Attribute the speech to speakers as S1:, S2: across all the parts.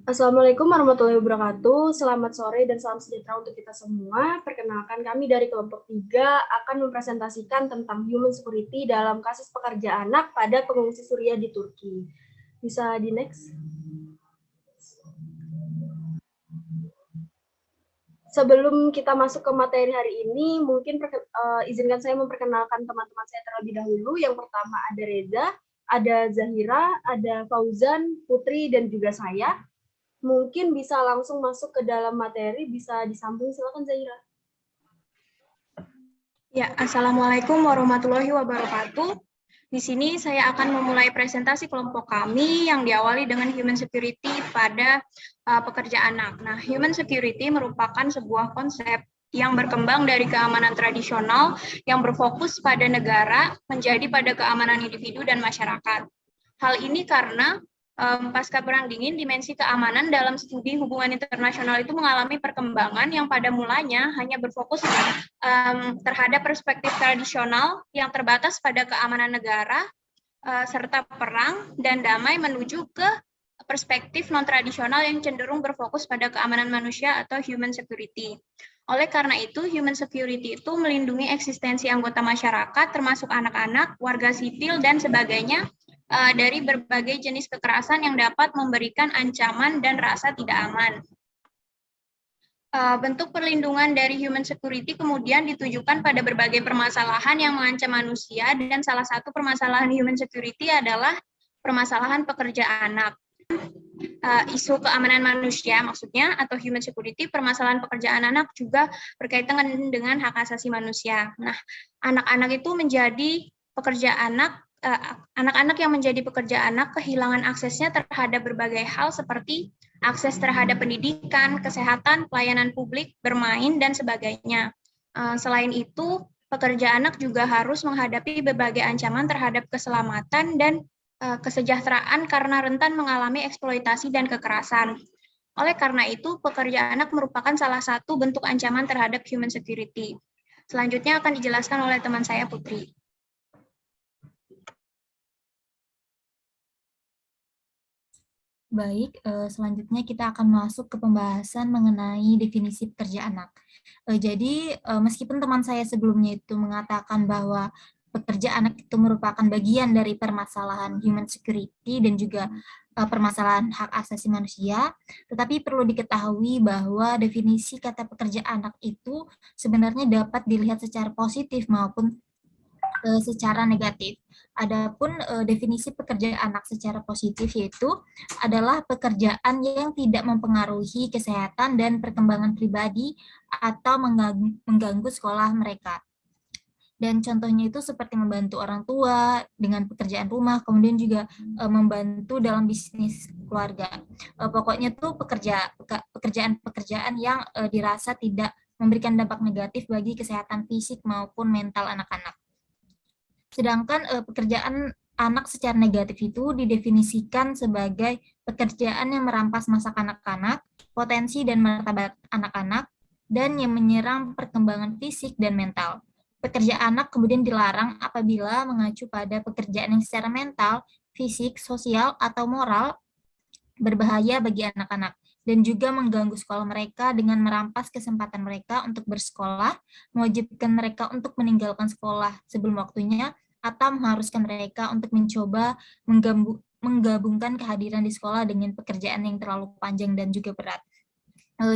S1: Assalamualaikum warahmatullahi wabarakatuh. Selamat sore dan salam sejahtera untuk kita semua. Perkenalkan kami dari kelompok 3 akan mempresentasikan tentang human security dalam kasus pekerja anak pada pengungsi Suriah di Turki. Bisa di next? Sebelum kita masuk ke materi hari ini, mungkin izinkan saya memperkenalkan teman-teman saya terlebih dahulu. Yang pertama ada Reza, ada Zahira, ada Fauzan, Putri, dan juga saya. Mungkin bisa langsung masuk ke dalam materi, bisa disambung. Silakan Zahira.
S2: Ya, Assalamualaikum warahmatullahi wabarakatuh. Di sini saya akan memulai presentasi kelompok kami yang diawali dengan human security pada pekerja anak. Nah, human security merupakan sebuah konsep yang berkembang dari keamanan tradisional yang berfokus pada negara menjadi pada keamanan individu dan masyarakat. Hal ini karena pasca Perang Dingin, dimensi keamanan dalam studi hubungan internasional itu mengalami perkembangan yang pada mulanya hanya berfokus terhadap perspektif tradisional yang terbatas pada keamanan negara, serta perang dan damai menuju ke perspektif non-tradisional yang cenderung berfokus pada keamanan manusia atau human security. Oleh karena itu, human security itu melindungi eksistensi anggota masyarakat, termasuk anak-anak, warga sipil, dan sebagainya, dari berbagai jenis kekerasan yang dapat memberikan ancaman dan rasa tidak aman. Bentuk perlindungan dari human security kemudian ditujukan pada berbagai permasalahan yang mengancam manusia, dan salah satu permasalahan human security adalah permasalahan pekerja anak. Isu keamanan manusia maksudnya atau human security, permasalahan pekerjaan anak juga berkaitan dengan hak asasi manusia. Nah, anak-anak itu menjadi pekerja anak, anak-anak yang menjadi pekerja anak kehilangan aksesnya terhadap berbagai hal seperti akses terhadap pendidikan, kesehatan, pelayanan publik, bermain, dan sebagainya. Selain itu, pekerja anak juga harus menghadapi berbagai ancaman terhadap keselamatan dan kesejahteraan karena rentan mengalami eksploitasi dan kekerasan. Oleh karena itu, pekerja anak merupakan salah satu bentuk ancaman terhadap human security. Selanjutnya akan dijelaskan oleh teman saya, Putri.
S3: Baik, selanjutnya kita akan masuk ke pembahasan mengenai definisi pekerja anak. Jadi, meskipun teman saya sebelumnya itu mengatakan bahwa pekerja anak itu merupakan bagian dari permasalahan human security dan juga permasalahan hak asasi manusia, tetapi perlu diketahui bahwa definisi kata pekerja anak itu sebenarnya dapat dilihat secara positif maupun secara negatif. Adapun definisi pekerja anak secara positif yaitu adalah pekerjaan yang tidak mempengaruhi kesehatan dan perkembangan pribadi atau mengganggu sekolah mereka. Dan contohnya itu seperti membantu orang tua dengan pekerjaan rumah, kemudian juga membantu dalam bisnis keluarga. Pokoknya tuh pekerjaan-pekerjaan yang dirasa tidak memberikan dampak negatif bagi kesehatan fisik maupun mental anak-anak. Sedangkan pekerjaan anak secara negatif itu didefinisikan sebagai pekerjaan yang merampas masa kanak-kanak, potensi dan martabat anak-anak, dan yang menyerang perkembangan fisik dan mental. Pekerja anak kemudian dilarang apabila mengacu pada pekerjaan yang secara mental, fisik, sosial, atau moral berbahaya bagi anak-anak dan juga mengganggu sekolah mereka dengan merampas kesempatan mereka untuk bersekolah, mewajibkan mereka untuk meninggalkan sekolah sebelum waktunya, atau mengharuskan mereka untuk mencoba menggabungkan kehadiran di sekolah dengan pekerjaan yang terlalu panjang dan juga berat.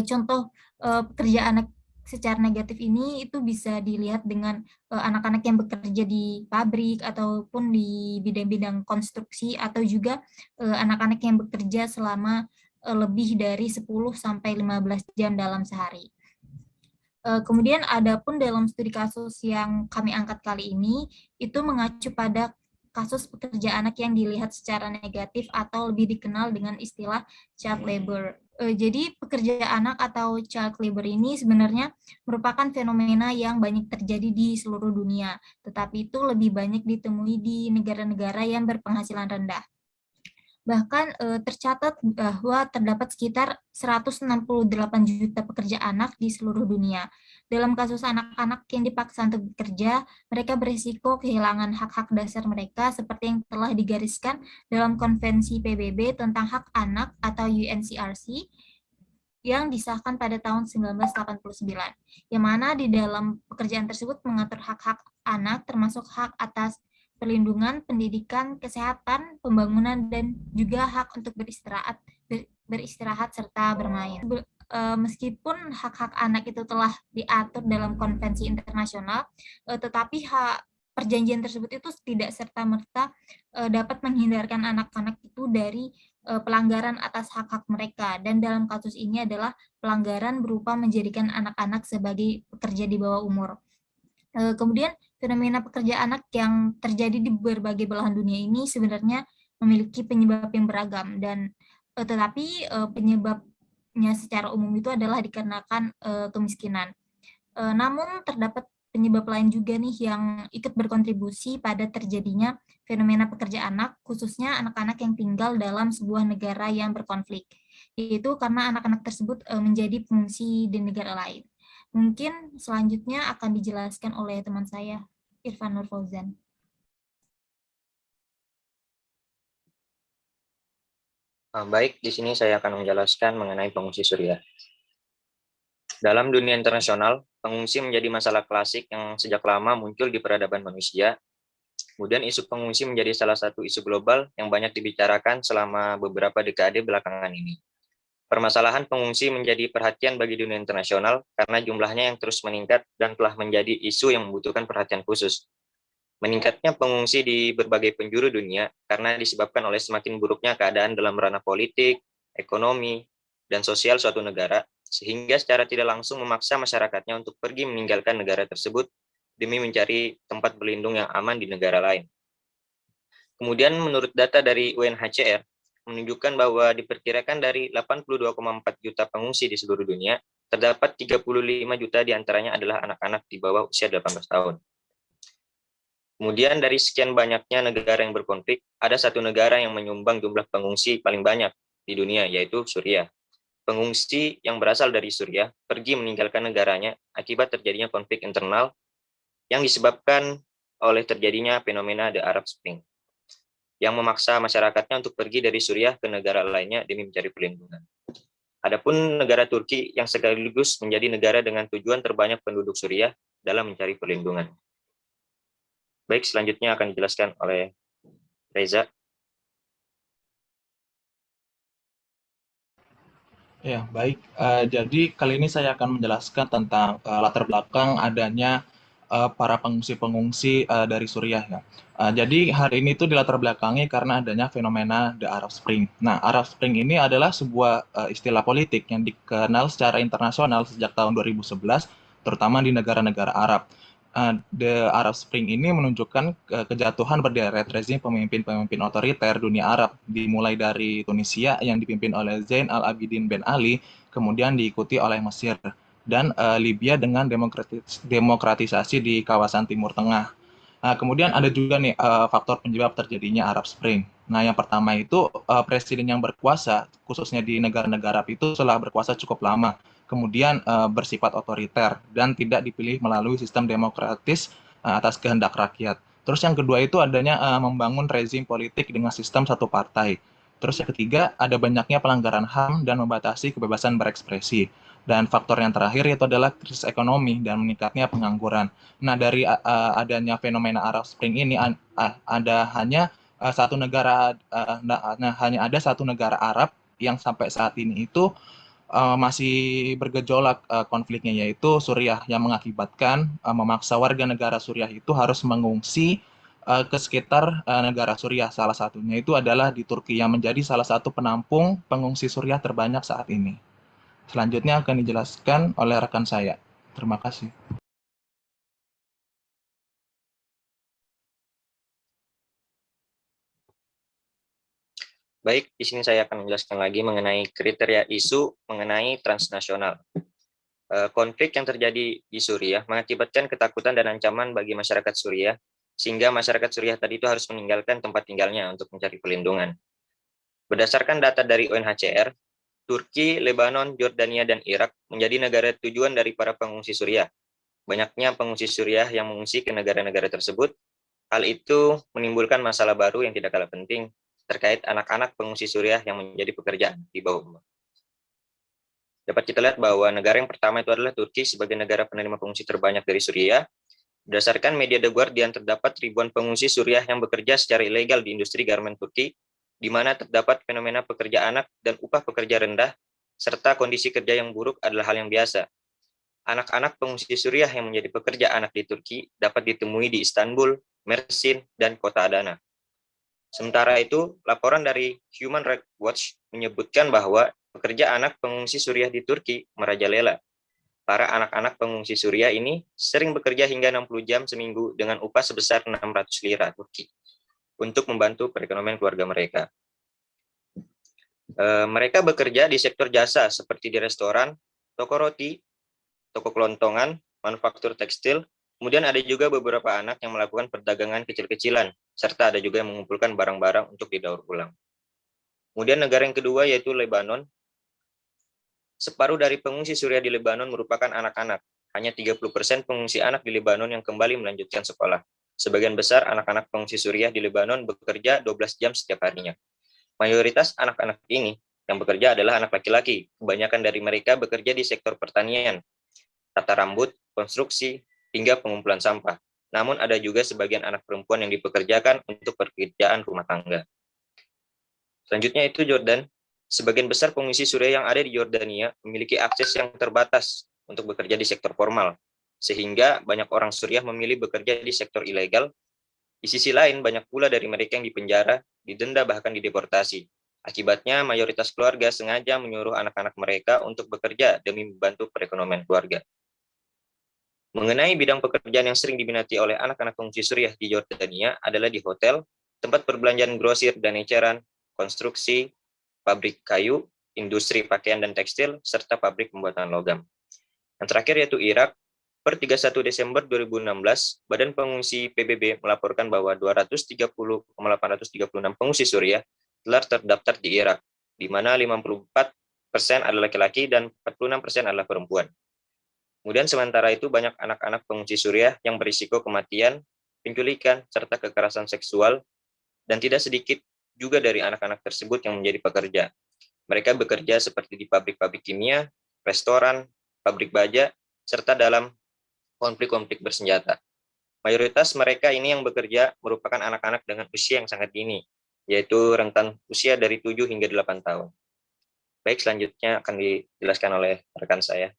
S3: Contoh pekerjaan anak secara negatif ini itu bisa dilihat dengan anak-anak yang bekerja di pabrik ataupun di bidang-bidang konstruksi, atau juga anak-anak yang bekerja selama lebih dari 10 sampai 15 jam dalam sehari. Kemudian adapun dalam studi kasus yang kami angkat kali ini itu mengacu pada kasus pekerja anak yang dilihat secara negatif atau lebih dikenal dengan istilah child labor. Jadi pekerja anak atau child labor ini sebenarnya merupakan fenomena yang banyak terjadi di seluruh dunia, tetapi itu lebih banyak ditemui di negara-negara yang berpenghasilan rendah. Bahkan tercatat bahwa terdapat sekitar 168 juta pekerja anak di seluruh dunia. Dalam kasus anak-anak yang dipaksa untuk bekerja, mereka berisiko kehilangan hak-hak dasar mereka seperti yang telah digariskan dalam Konvensi PBB tentang Hak Anak atau UNCRC yang disahkan pada tahun 1989, yang mana di dalam pekerjaan tersebut mengatur hak-hak anak termasuk hak atas perlindungan, pendidikan, kesehatan, pembangunan, dan juga hak untuk beristirahat serta bermain. Meskipun hak-hak anak itu telah diatur dalam konvensi internasional, tetapi perjanjian tersebut itu tidak serta-merta dapat menghindarkan anak-anak itu dari pelanggaran atas hak-hak mereka, dan dalam kasus ini adalah pelanggaran berupa menjadikan anak-anak sebagai pekerja di bawah umur. Kemudian fenomena pekerja anak yang terjadi di berbagai belahan dunia ini sebenarnya memiliki penyebab yang beragam, dan tetapi penyebabnya secara umum itu adalah dikarenakan kemiskinan. Namun terdapat penyebab lain juga nih yang ikut berkontribusi pada terjadinya fenomena pekerja anak, khususnya anak-anak yang tinggal dalam sebuah negara yang berkonflik, yaitu karena anak-anak tersebut menjadi pengungsi di negara lain. Mungkin selanjutnya akan dijelaskan oleh teman saya, Irfan Nur Fauzan.
S4: Baik, di sini saya akan menjelaskan mengenai pengungsi Suriah. Dalam dunia internasional, pengungsi menjadi masalah klasik yang sejak lama muncul di peradaban manusia. Kemudian isu pengungsi menjadi salah satu isu global yang banyak dibicarakan selama beberapa dekade belakangan ini. Permasalahan pengungsi menjadi perhatian bagi dunia internasional karena jumlahnya yang terus meningkat dan telah menjadi isu yang membutuhkan perhatian khusus. Meningkatnya pengungsi di berbagai penjuru dunia karena disebabkan oleh semakin buruknya keadaan dalam ranah politik, ekonomi, dan sosial suatu negara, sehingga secara tidak langsung memaksa masyarakatnya untuk pergi meninggalkan negara tersebut demi mencari tempat berlindung yang aman di negara lain. Kemudian menurut data dari UNHCR, menunjukkan bahwa diperkirakan dari 82,4 juta pengungsi di seluruh dunia, terdapat 35 juta diantaranya adalah anak-anak di bawah usia 18 tahun. Kemudian dari sekian banyaknya negara yang berkonflik, ada satu negara yang menyumbang jumlah pengungsi paling banyak di dunia, yaitu Suriah. Pengungsi yang berasal dari Suriah pergi meninggalkan negaranya akibat terjadinya konflik internal yang disebabkan oleh terjadinya fenomena The Arab Spring, yang memaksa masyarakatnya untuk pergi dari Suriah ke negara lainnya demi mencari perlindungan. Adapun negara Turki yang sekaligus menjadi negara dengan tujuan terbanyak penduduk Suriah dalam mencari perlindungan. Baik, selanjutnya akan dijelaskan oleh Reza.
S5: Ya, baik. Jadi kali ini saya akan menjelaskan tentang latar belakang adanya para pengungsi-pengungsi dari Suriah ya. Jadi hari ini tuh dilatar belakangi karena adanya fenomena The Arab Spring. Nah, Arab Spring ini adalah sebuah istilah politik yang dikenal secara internasional sejak tahun 2011, terutama di negara-negara Arab. The Arab Spring ini menunjukkan kejatuhan berderet rezim pemimpin-pemimpin otoriter dunia Arab, dimulai dari Tunisia yang dipimpin oleh Zain al-Abidin Ben Ali, kemudian diikuti oleh Mesir, dan Libya dengan demokratisasi di kawasan Timur Tengah. Nah, kemudian ada juga nih faktor penyebab terjadinya Arab Spring. Nah, yang pertama itu presiden yang berkuasa, khususnya di negara-negara Arab itu telah berkuasa cukup lama, kemudian bersifat otoriter dan tidak dipilih melalui sistem demokratis atas kehendak rakyat. Terus yang kedua itu adanya membangun rezim politik dengan sistem satu partai. Terus yang ketiga ada banyaknya pelanggaran HAM dan membatasi kebebasan berekspresi. Dan faktor yang terakhir itu adalah krisis ekonomi dan meningkatnya pengangguran. Nah, dari adanya fenomena Arab Spring ini ada hanya satu negara hanya ada satu negara Arab yang sampai saat ini itu masih bergejolak konfliknya, yaitu Suriah, yang mengakibatkan memaksa warga negara Suriah itu harus mengungsi ke sekitar negara Suriah. Salah satunya itu adalah di Turki yang menjadi salah satu penampung pengungsi Suriah terbanyak saat ini. Selanjutnya akan dijelaskan oleh rekan saya. Terima kasih.
S4: Baik, di sini saya akan menjelaskan lagi mengenai kriteria isu mengenai transnasional. Konflik yang terjadi di Suriah mengakibatkan ketakutan dan ancaman bagi masyarakat Suriah, sehingga masyarakat Suriah tadi itu harus meninggalkan tempat tinggalnya untuk mencari perlindungan. Berdasarkan data dari UNHCR, Turki, Lebanon, Yordania, dan Irak menjadi negara tujuan dari para pengungsi Suriah. Banyaknya pengungsi Suriah yang mengungsi ke negara-negara tersebut. Hal itu menimbulkan masalah baru yang tidak kalah penting terkait anak-anak pengungsi Suriah yang menjadi pekerjaan di bawah umur. Dapat kita lihat bahwa negara yang pertama itu adalah Turki sebagai negara penerima pengungsi terbanyak dari Suriah. Berdasarkan media The Guardian, terdapat ribuan pengungsi Suriah yang bekerja secara ilegal di industri garmen Turki, di mana terdapat fenomena pekerja anak dan upah pekerja rendah, serta kondisi kerja yang buruk adalah hal yang biasa. Anak-anak pengungsi Suriah yang menjadi pekerja anak di Turki dapat ditemui di Istanbul, Mersin, dan kota Adana. Sementara itu, laporan dari Human Rights Watch menyebutkan bahwa pekerja anak pengungsi Suriah di Turki merajalela. Para anak-anak pengungsi Suriah ini sering bekerja hingga 60 jam seminggu dengan upah sebesar 600 lira Turki untuk membantu perekonomian keluarga mereka. Mereka bekerja di sektor jasa seperti di restoran, toko roti, toko kelontongan, manufaktur tekstil. Kemudian ada juga beberapa anak yang melakukan perdagangan kecil-kecilan, serta ada juga yang mengumpulkan barang-barang untuk didaur ulang. Kemudian negara yang kedua yaitu Lebanon. Separuh dari pengungsi Suriah di Lebanon merupakan anak-anak. Hanya 30% pengungsi anak di Lebanon yang kembali melanjutkan sekolah. Sebagian besar anak-anak pengungsi Suriah di Lebanon bekerja 12 jam setiap harinya. Mayoritas anak-anak ini yang bekerja adalah anak laki-laki. Kebanyakan dari mereka bekerja di sektor pertanian, tata rambut, konstruksi, hingga pengumpulan sampah. Namun ada juga sebagian anak perempuan yang dipekerjakan untuk pekerjaan rumah tangga. Selanjutnya itu Jordan. Sebagian besar pengungsi Suriah yang ada di Yordania memiliki akses yang terbatas untuk bekerja di sektor formal, sehingga banyak orang Suriah memilih bekerja di sektor ilegal. Di sisi lain, banyak pula dari mereka yang dipenjara, didenda, bahkan dideportasi. Akibatnya, mayoritas keluarga sengaja menyuruh anak-anak mereka untuk bekerja demi membantu perekonomian keluarga. Mengenai bidang pekerjaan yang sering diminati oleh anak-anak pengungsi Suriah di Yordania adalah di hotel, tempat perbelanjaan grosir dan eceran, konstruksi, pabrik kayu, industri pakaian dan tekstil, serta pabrik pembuatan logam. Yang terakhir yaitu Irak. Per 31 Desember 2016, Badan Pengungsi PBB melaporkan bahwa 230,836 pengungsi Suriah telah terdaftar di Irak, di mana 54% adalah laki-laki dan 46% adalah perempuan. Kemudian sementara itu banyak anak-anak pengungsi Suriah yang berisiko kematian, penculikan, serta kekerasan seksual, dan tidak sedikit juga dari anak-anak tersebut yang menjadi pekerja. Mereka bekerja seperti di pabrik-pabrik kimia, restoran, pabrik baja, serta dalam konflik-konflik bersenjata. Mayoritas mereka ini yang bekerja merupakan anak-anak dengan usia yang sangat dini, yaitu rentan usia dari 7 hingga 8 tahun. Baik, selanjutnya akan dijelaskan oleh rekan saya.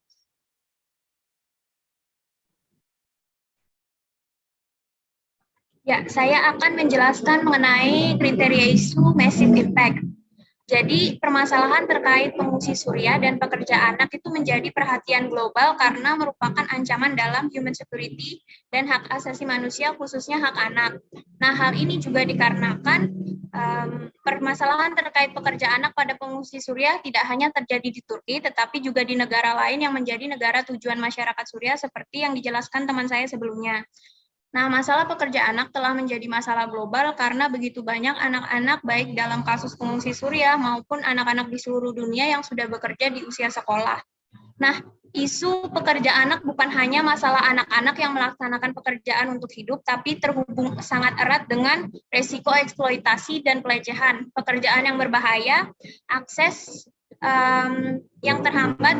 S2: Ya, saya akan menjelaskan mengenai kriteria isu massive impact. Jadi, permasalahan terkait pengungsi Suriah dan pekerja anak itu menjadi perhatian global karena merupakan ancaman dalam human security dan hak asasi manusia, khususnya hak anak. Nah, hal ini juga dikarenakan permasalahan terkait pekerja anak pada pengungsi Suriah tidak hanya terjadi di Turki, tetapi juga di negara lain yang menjadi negara tujuan masyarakat Suriah seperti yang dijelaskan teman saya sebelumnya. Nah, masalah pekerja anak telah menjadi masalah global karena begitu banyak anak-anak baik dalam kasus pengungsi Suriah maupun anak-anak di seluruh dunia yang sudah bekerja di usia sekolah. Nah, isu pekerja anak bukan hanya masalah anak-anak yang melaksanakan pekerjaan untuk hidup, tapi terhubung sangat erat dengan resiko eksploitasi dan pelecehan, pekerjaan yang berbahaya, akses yang terhambat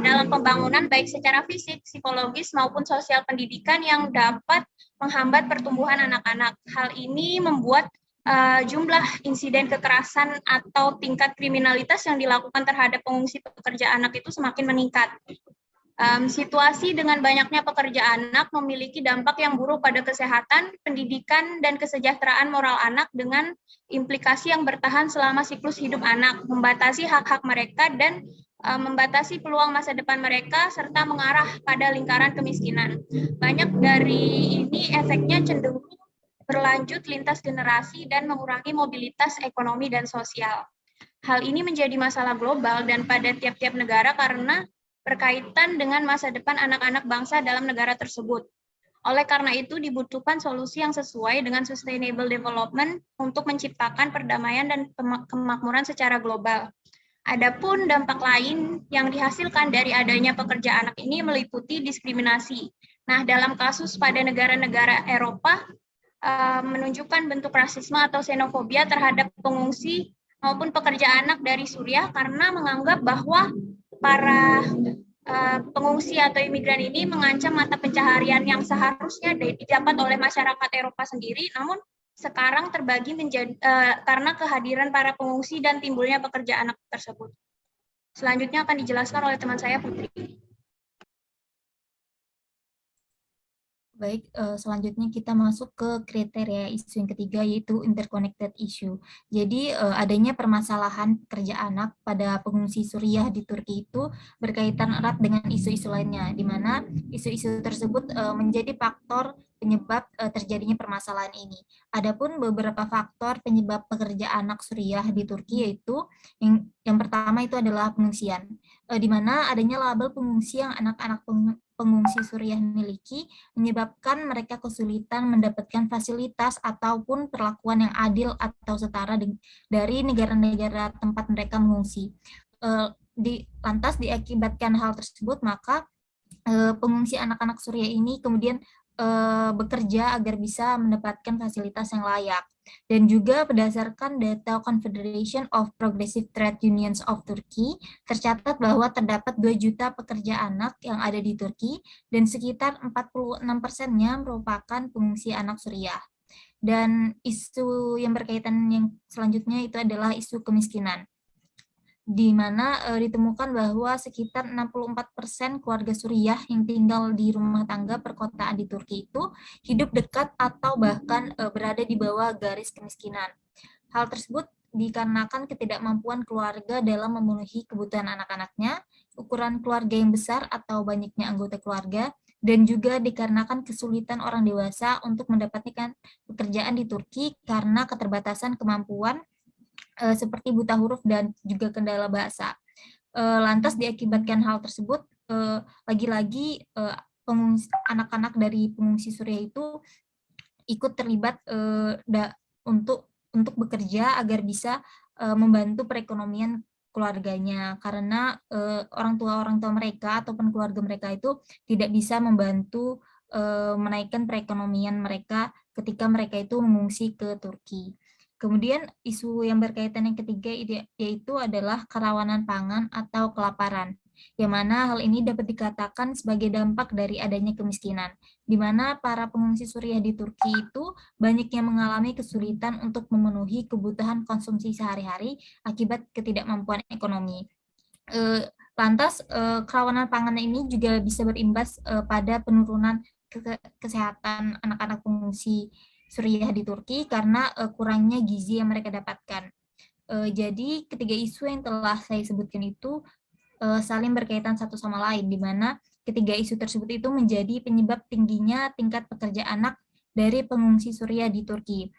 S2: dalam pembangunan baik secara fisik, psikologis, maupun sosial pendidikan yang dapat menghambat pertumbuhan anak-anak. Hal ini membuat jumlah insiden kekerasan atau tingkat kriminalitas yang dilakukan terhadap pengungsi pekerja anak itu semakin meningkat. Situasi dengan banyaknya pekerja anak memiliki dampak yang buruk pada kesehatan, pendidikan, dan kesejahteraan moral anak dengan implikasi yang bertahan selama siklus hidup anak, membatasi hak-hak mereka dan membatasi peluang masa depan mereka, serta mengarah pada lingkaran kemiskinan. Banyak dari ini efeknya cenderung berlanjut lintas generasi dan mengurangi mobilitas ekonomi dan sosial. Hal ini menjadi masalah global dan pada tiap-tiap negara karena berkaitan dengan masa depan anak-anak bangsa dalam negara tersebut. Oleh karena itu, dibutuhkan solusi yang sesuai dengan sustainable development untuk menciptakan perdamaian dan kemakmuran secara global. Adapun dampak lain yang dihasilkan dari adanya pekerja anak ini meliputi diskriminasi. Nah, dalam kasus pada negara-negara Eropa, menunjukkan bentuk rasisme atau xenofobia terhadap pengungsi maupun pekerja anak dari Suriah karena menganggap bahwa para pengungsi atau imigran ini mengancam mata pencaharian yang seharusnya didapat oleh masyarakat Eropa sendiri, namun sekarang terbagi menjadi karena kehadiran para pengungsi dan timbulnya pekerja anak tersebut. Selanjutnya akan dijelaskan oleh teman saya, Putri.
S3: Baik, selanjutnya kita masuk ke kriteria isu yang ketiga, yaitu interconnected issue. Jadi, adanya permasalahan pekerja anak pada pengungsi Suriah di Turki itu berkaitan erat dengan isu-isu lainnya, di mana isu-isu tersebut menjadi faktor penyebab terjadinya permasalahan ini. Adapun beberapa faktor penyebab pekerja anak Suriah di Turki, yaitu yang pertama itu adalah pengungsian, di mana adanya label pengungsi yang anak-anak pengungsi Suriah miliki menyebabkan mereka kesulitan mendapatkan fasilitas ataupun perlakuan yang adil atau setara dari negara-negara tempat mereka mengungsi. Lantas diakibatkan hal tersebut, maka pengungsi anak-anak Suriah ini kemudian bekerja agar bisa mendapatkan fasilitas yang layak. Dan juga berdasarkan data Confederation of Progressive Trade Unions of Turkey, tercatat bahwa terdapat 2 juta pekerja anak yang ada di Turki, dan sekitar 46%-nya merupakan pengungsi anak Suriah. Dan isu yang berkaitan yang selanjutnya itu adalah isu kemiskinan, di mana ditemukan bahwa sekitar 64% keluarga Suriah yang tinggal di rumah tangga perkotaan di Turki itu hidup dekat atau bahkan berada di bawah garis kemiskinan. Hal tersebut dikarenakan ketidakmampuan keluarga dalam memenuhi kebutuhan anak-anaknya, ukuran keluarga yang besar atau banyaknya anggota keluarga, dan juga dikarenakan kesulitan orang dewasa untuk mendapatkan pekerjaan di Turki karena keterbatasan kemampuan seperti buta huruf dan juga kendala bahasa. Lantas diakibatkan hal tersebut, lagi-lagi anak-anak dari pengungsi Suriah itu ikut terlibat untuk bekerja agar bisa membantu perekonomian keluarganya, karena orang tua mereka ataupun keluarga mereka itu tidak bisa membantu menaikkan perekonomian mereka ketika mereka itu mengungsi ke Turki. Kemudian isu yang berkaitan yang ketiga yaitu adalah kerawanan pangan atau kelaparan, yang mana hal ini dapat dikatakan sebagai dampak dari adanya kemiskinan, di mana para pengungsi Suriah di Turki itu banyak yang mengalami kesulitan untuk memenuhi kebutuhan konsumsi sehari-hari akibat ketidakmampuan ekonomi. Lantas, kerawanan pangan ini juga bisa berimbas pada penurunan kesehatan anak-anak pengungsi Suriah di Turki karena kurangnya gizi yang mereka dapatkan. Jadi ketiga isu yang telah saya sebutkan itu saling berkaitan satu sama lain, di mana ketiga isu tersebut itu menjadi penyebab tingginya tingkat pekerja anak dari pengungsi Suriah di Turki.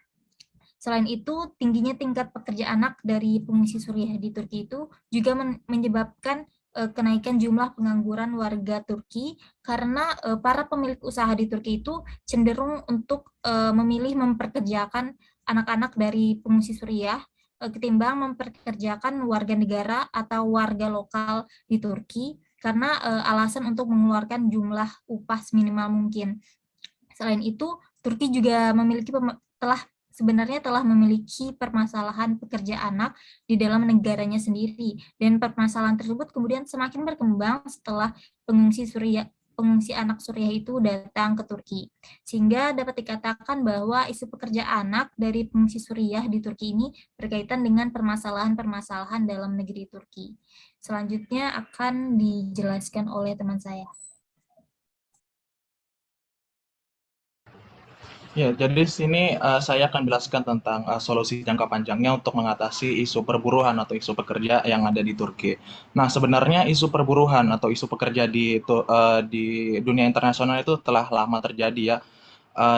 S3: Selain itu, tingginya tingkat pekerja anak dari pengungsi Suriah di Turki itu juga menyebabkan kenaikan jumlah pengangguran warga Turki karena para pemilik usaha di Turki itu cenderung untuk memilih memperkerjakan anak-anak dari pengungsi Suriah ketimbang memperkerjakan warga negara atau warga lokal di Turki karena alasan untuk mengeluarkan jumlah upah seminimal mungkin. Selain itu, Turki juga sebenarnya telah memiliki permasalahan pekerja anak di dalam negaranya sendiri, dan permasalahan tersebut kemudian semakin berkembang setelah pengungsi anak Suriah itu datang ke Turki, sehingga dapat dikatakan bahwa isu pekerja anak dari pengungsi Suriah di Turki ini berkaitan dengan permasalahan-permasalahan dalam negeri Turki. Selanjutnya akan dijelaskan oleh teman saya.
S5: Ya, jadi di sini saya akan jelaskan tentang solusi jangka panjangnya untuk mengatasi isu perburuan atau isu pekerja yang ada di Turki. Nah, sebenarnya isu perburuan atau isu pekerja di dunia internasional itu telah lama terjadi ya.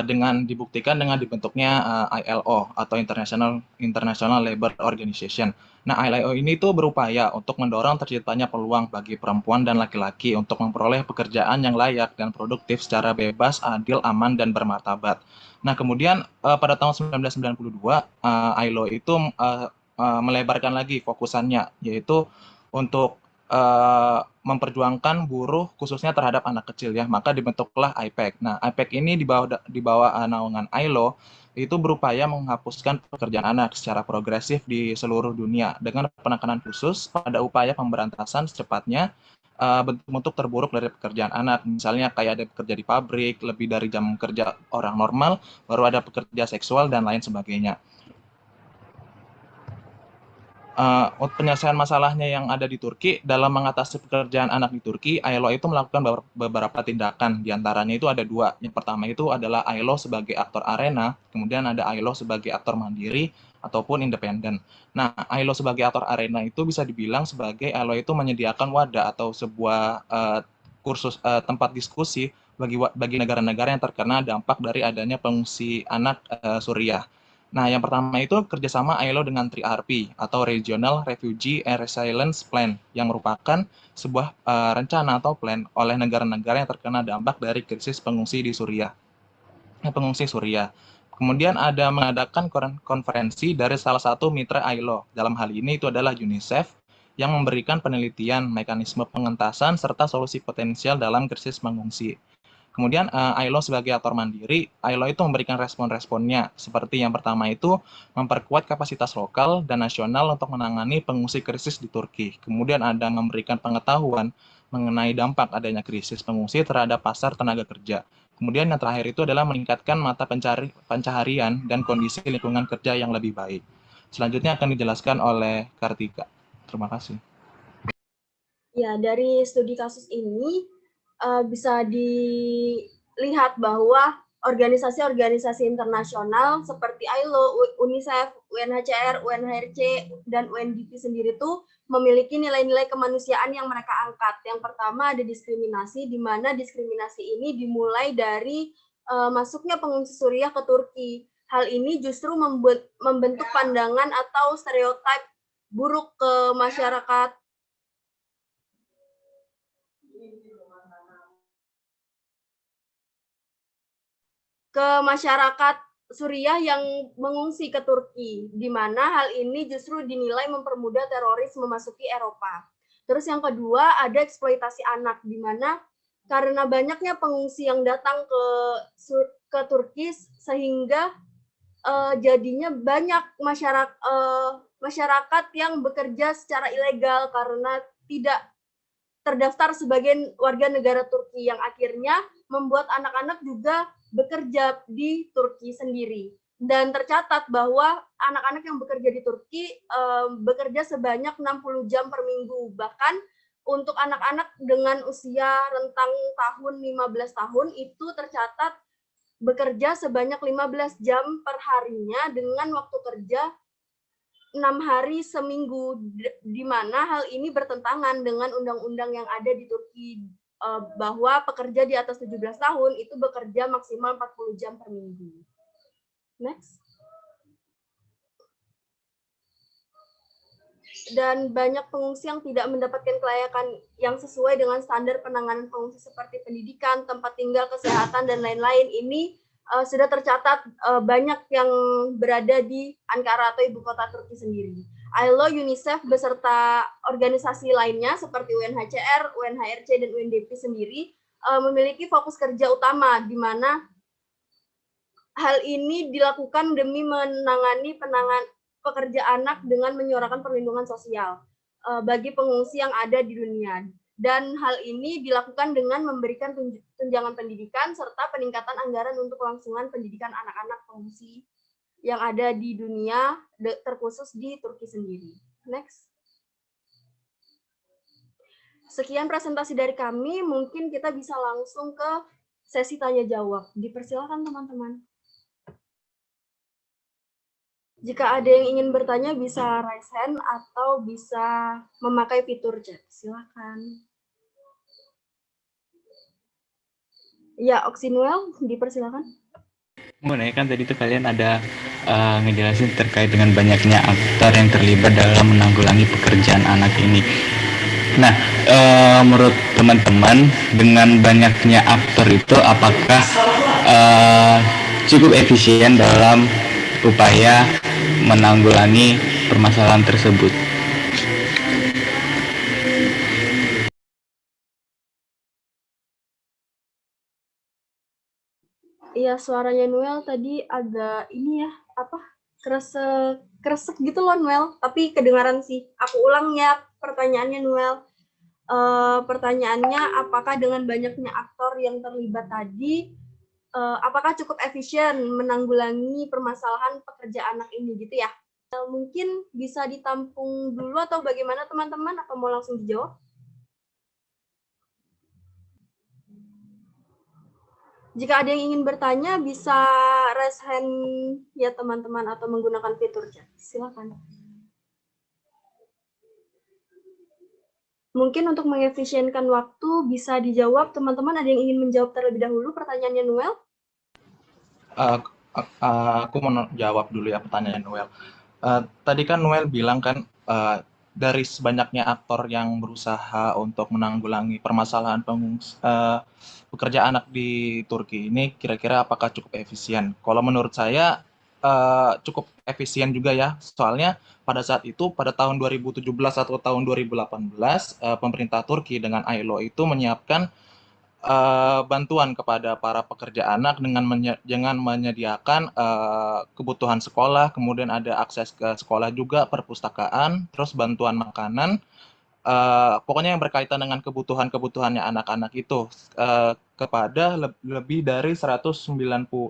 S5: dengan dibuktikan dengan dibentuknya ILO atau International Labour Organization. Nah, ILO ini tuh berupaya untuk mendorong terciptanya peluang bagi perempuan dan laki-laki untuk memperoleh pekerjaan yang layak dan produktif secara bebas, adil, aman, dan bermartabat. Nah, kemudian pada tahun 1992, ILO itu melebarkan lagi fokusannya, yaitu untuk memperjuangkan buruh khususnya terhadap anak kecil ya, maka dibentuklah IPEC. Nah, IPEC ini di bawah naungan ILO itu berupaya menghapuskan pekerjaan anak secara progresif di seluruh dunia dengan penekanan khusus pada upaya pemberantasan secepatnya bentuk-bentuk terburuk dari pekerjaan anak. Misalnya kayak ada pekerja di pabrik, lebih dari jam kerja orang normal, baru ada pekerja seksual dan lain sebagainya. Penyelesaian masalahnya yang ada di Turki, dalam mengatasi pekerjaan anak di Turki, ILO itu melakukan beberapa tindakan. Di antaranya itu ada dua. Yang pertama itu adalah ILO sebagai aktor arena, kemudian ada ILO sebagai aktor mandiri ataupun independen. Nah, ILO sebagai aktor arena itu bisa dibilang sebagai ILO itu menyediakan wadah atau sebuah kursus tempat diskusi bagi negara-negara yang terkena dampak dari adanya pengungsi anak Suriah. Nah, yang pertama itu kerjasama ILO dengan 3RP atau Regional Refugee and Resilience Plan yang merupakan sebuah rencana atau plan oleh negara-negara yang terkena dampak dari krisis pengungsi di Suriah. Pengungsi Suriah. Kemudian ada mengadakan konferensi dari salah satu mitra ILO. Dalam hal ini itu adalah UNICEF yang memberikan penelitian, mekanisme pengentasan, serta solusi potensial dalam krisis pengungsi. Kemudian ILO sebagai aktor mandiri, ILO itu memberikan respon-responnya, seperti yang pertama itu memperkuat kapasitas lokal dan nasional untuk menangani pengungsi krisis di Turki. Kemudian ada memberikan pengetahuan mengenai dampak adanya krisis pengungsi terhadap pasar tenaga kerja. Kemudian yang terakhir itu adalah meningkatkan mata pencaharian dan kondisi lingkungan kerja yang lebih baik. Selanjutnya akan dijelaskan oleh Kartika. Terima kasih.
S1: Ya, dari studi kasus ini bisa dilihat bahwa organisasi-organisasi internasional seperti ILO, UNICEF, UNHCR, UNHRC, dan UNDP sendiri itu memiliki nilai-nilai kemanusiaan yang mereka angkat. Yang pertama ada diskriminasi, di mana diskriminasi ini dimulai dari masuknya pengungsi Suriah ke Turki. Hal ini justru membentuk pandangan atau stereotip buruk ke masyarakat Suriah yang mengungsi ke Turki, di mana hal ini justru dinilai mempermudah teroris memasuki Eropa. Terus yang kedua ada eksploitasi anak, di mana karena banyaknya pengungsi yang datang ke Turki sehingga jadinya banyak masyarakat yang bekerja secara ilegal karena tidak terdaftar sebagai warga negara Turki, yang akhirnya membuat anak-anak juga bekerja di Turki sendiri. Dan tercatat bahwa anak-anak yang bekerja di Turki bekerja sebanyak 60 jam per minggu. Bahkan untuk anak-anak dengan usia rentang tahun 15 tahun itu tercatat bekerja sebanyak 15 jam per harinya dengan waktu kerja 6 hari seminggu, di mana hal ini bertentangan dengan undang-undang yang ada di Turki bahwa pekerja di atas 17 tahun itu bekerja maksimal 40 jam per minggu. Next. Dan banyak pengungsi yang tidak mendapatkan kelayakan yang sesuai dengan standar penanganan pengungsi seperti pendidikan, tempat tinggal, kesehatan, dan lain-lain. Ini sudah tercatat banyak yang berada di Ankara atau ibu kota Turki sendiri. ILO, UNICEF beserta organisasi lainnya seperti UNHCR, UNHRC, dan UNDP sendiri memiliki fokus kerja utama, di mana hal ini dilakukan demi menangani pekerja anak dengan menyuarakan perlindungan sosial bagi pengungsi yang ada di dunia. Dan hal ini dilakukan dengan memberikan tunjangan pendidikan serta peningkatan anggaran untuk kelangsungan pendidikan anak-anak pengungsi yang ada di dunia, terkhusus di Turki sendiri. Next. Sekian presentasi dari kami, mungkin kita bisa langsung ke sesi tanya-jawab. Dipersilakan teman-teman. Jika ada yang ingin bertanya bisa raise hand atau bisa memakai fitur chat. Silakan. Ya, Oksinuel, dipersilakan.
S6: Boleh kan tadi tuh kalian ada ngejelasin terkait dengan banyaknya aktor yang terlibat dalam menanggulangi pekerjaan anak ini. Nah, menurut teman-teman dengan banyaknya aktor itu apakah cukup efisien dalam upaya menanggulangi permasalahan tersebut?
S1: Iya, suaranya Noel tadi agak ini ya, apa, kresek gitu loh Noel, tapi kedengaran sih. Aku ulang ya pertanyaannya Noel. Pertanyaannya, apakah dengan banyaknya aktor yang terlibat tadi, apakah cukup efisien menanggulangi permasalahan pekerja anak ini gitu ya? Mungkin bisa ditampung dulu atau bagaimana teman-teman? Apa mau langsung dijawab? Jika ada yang ingin bertanya, bisa raise hand ya teman-teman atau menggunakan fitur chat. Silakan. Mungkin untuk mengefisienkan waktu bisa dijawab. Teman-teman ada yang ingin menjawab terlebih dahulu pertanyaannya Noel?
S5: Aku mau jawab dulu ya pertanyaan Noel. Tadi kan Noel bilang kan dari sebanyaknya aktor yang berusaha untuk menanggulangi permasalahan pekerja anak di Turki ini, kira-kira apakah cukup efisien? Kalau menurut saya cukup efisien juga ya, soalnya pada saat itu pada tahun 2017 atau tahun 2018 pemerintah Turki dengan ILO itu menyiapkan bantuan kepada para pekerja anak dengan menyediakan kebutuhan sekolah, kemudian ada akses ke sekolah juga, perpustakaan, terus bantuan makanan, pokoknya yang berkaitan dengan kebutuhannya anak-anak itu kepada lebih dari 180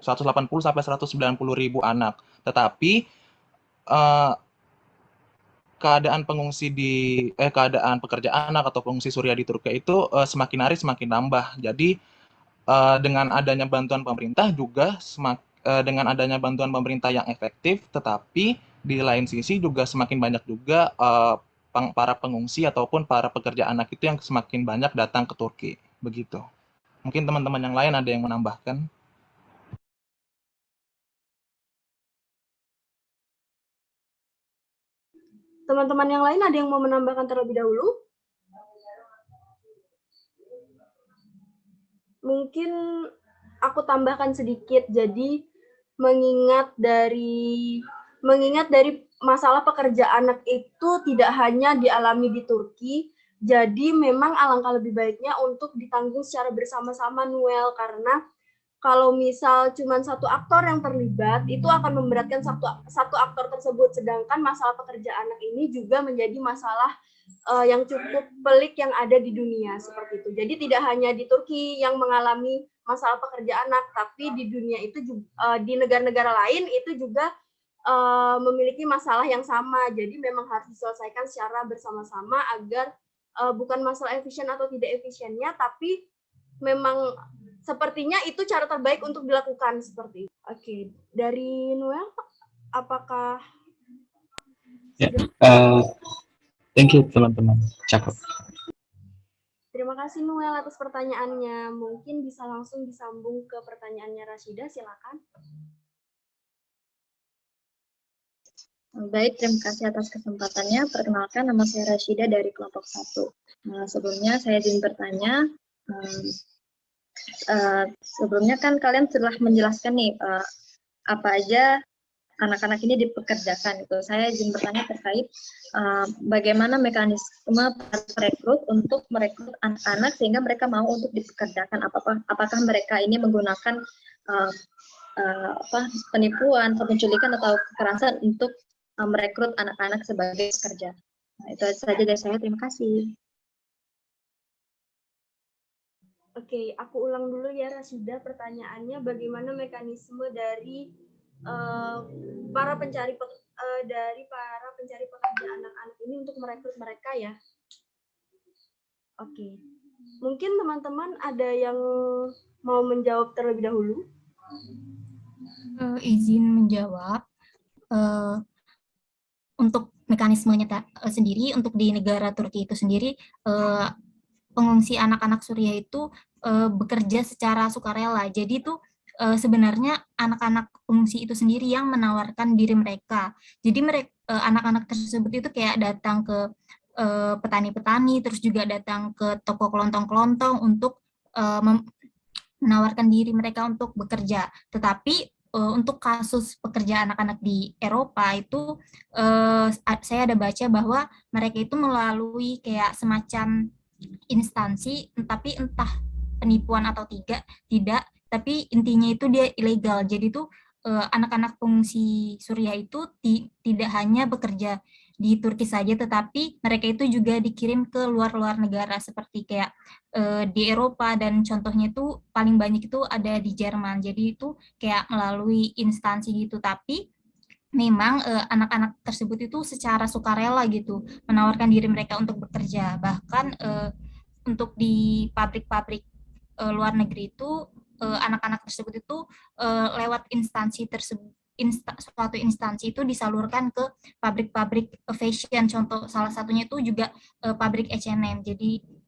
S5: sampai 190 ribu anak. Tetapi keadaan pekerja anak atau pengungsi Suriah di Turki itu semakin hari semakin nambah. Jadi dengan adanya bantuan pemerintah juga dengan adanya bantuan pemerintah yang efektif, tetapi di lain sisi juga semakin banyak juga para pengungsi ataupun para pekerja anak itu yang semakin banyak datang ke Turki, begitu. Mungkin teman-teman yang lain ada yang menambahkan.
S1: Teman-teman yang lain ada yang mau menambahkan terlebih dahulu? Mungkin aku tambahkan sedikit. Jadi mengingat dari masalah pekerja anak itu tidak hanya dialami di Turki, jadi memang alangkah lebih baiknya untuk ditanggung secara bersama-sama Noel, karena kalau misal cuma satu aktor yang terlibat, itu akan memberatkan satu aktor tersebut. Sedangkan masalah pekerja anak ini juga menjadi masalah yang cukup pelik yang ada di dunia seperti itu. Jadi tidak hanya di Turki yang mengalami masalah pekerja anak, tapi di dunia itu juga, di negara-negara lain itu juga memiliki masalah yang sama. Jadi memang harus diselesaikan secara bersama-sama agar bukan masalah efisien atau tidak efisiennya, tapi memang sepertinya itu cara terbaik untuk dilakukan seperti itu. Oke, dari Noel, apakah
S6: Ya, thank you teman-teman. Cakep.
S1: Terima kasih Noel atas pertanyaannya. Mungkin bisa langsung disambung ke pertanyaannya Rashida, silakan.
S7: Baik, terima kasih atas kesempatannya. Perkenalkan, nama saya Rashida dari kelompok 1. Sebelumnya saya ingin bertanya, sebelumnya kan kalian telah menjelaskan nih apa aja anak-anak ini dipekerjakan. Itu saya ingin bertanya terkait bagaimana mekanisme rekrut untuk merekrut anak-anak sehingga mereka mau untuk dipekerjakan. Apakah mereka ini menggunakan penipuan, penculikan atau kekerasan untuk merekrut anak-anak sebagai pekerja. Nah, itu saja dari saya. Terima kasih.
S1: Oke, aku ulang dulu ya Rashida pertanyaannya, bagaimana mekanisme dari para pencari pekerja anak-anak ini untuk merekrut mereka ya. Oke, mungkin teman-teman ada yang mau menjawab terlebih dahulu?
S3: Izin menjawab. Untuk mekanismenya sendiri, untuk di negara Turki itu sendiri, pengungsi anak-anak Suriah itu bekerja secara sukarela. Jadi itu sebenarnya anak-anak pengungsi itu sendiri yang menawarkan diri mereka. Jadi mereka anak-anak tersebut itu kayak datang ke petani-petani, terus juga datang ke toko kelontong-kelontong untuk menawarkan diri mereka untuk bekerja. Tetapi untuk kasus pekerja anak-anak di Eropa itu saya ada baca bahwa mereka itu melalui kayak semacam instansi, tapi entah penipuan atau tidak, tapi intinya itu dia ilegal. Jadi tuh anak-anak pengungsi Suriah itu tidak hanya bekerja di Turki saja, tetapi mereka itu juga dikirim ke luar-luar negara seperti kayak di Eropa, dan contohnya itu paling banyak itu ada di Jerman. Jadi itu kayak melalui instansi gitu, tapi memang anak-anak tersebut itu secara sukarela gitu menawarkan diri mereka untuk bekerja. Bahkan untuk di pabrik-pabrik luar negeri itu anak-anak tersebut itu lewat instansi tersebut, suatu instansi itu disalurkan ke pabrik-pabrik fashion. Contoh salah satunya itu juga pabrik H&M.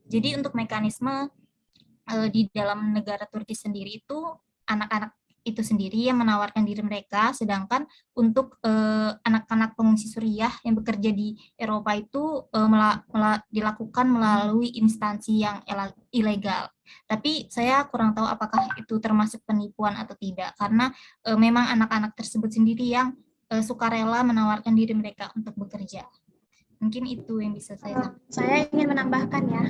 S3: Jadi untuk mekanisme di dalam negara Turki sendiri itu anak-anak itu sendiri yang menawarkan diri mereka, sedangkan untuk anak-anak pengungsi Suriah yang bekerja di Eropa itu dilakukan melalui instansi yang ilegal. Tapi saya kurang tahu apakah itu termasuk penipuan atau tidak, karena memang anak-anak tersebut sendiri yang sukarela menawarkan diri mereka untuk bekerja. Mungkin itu yang bisa saya sampaikan.
S2: Saya ingin menambahkan ya.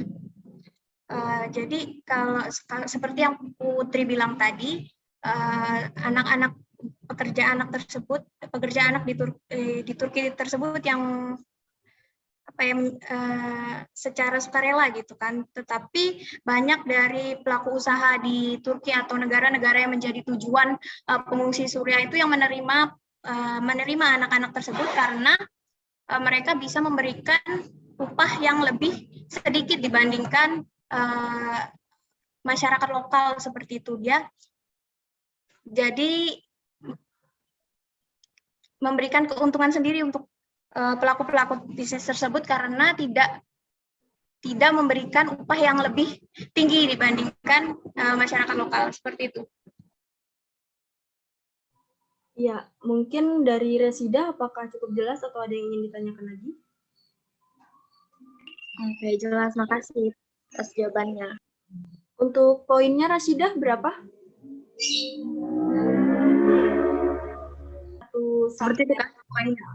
S2: Jadi kalau seperti yang Putri bilang tadi, anak-anak pekerja anak di Turki tersebut yang secara sukarela gitu kan. Tetapi banyak dari pelaku usaha di Turki atau negara-negara yang menjadi tujuan pengungsi Suriah itu yang menerima anak-anak tersebut karena mereka bisa memberikan upah yang lebih sedikit dibandingkan masyarakat lokal seperti itu dia. Jadi memberikan keuntungan sendiri untuk pelaku-pelaku bisnis tersebut karena tidak memberikan upah yang lebih tinggi dibandingkan masyarakat lokal seperti itu.
S1: Ya, mungkin dari Resida apakah cukup jelas atau ada yang ingin ditanyakan lagi?
S7: Oke, jelas. Makasih atas jawabannya.
S1: Untuk poinnya Resida berapa?
S7: Seperti itu kan poinnya.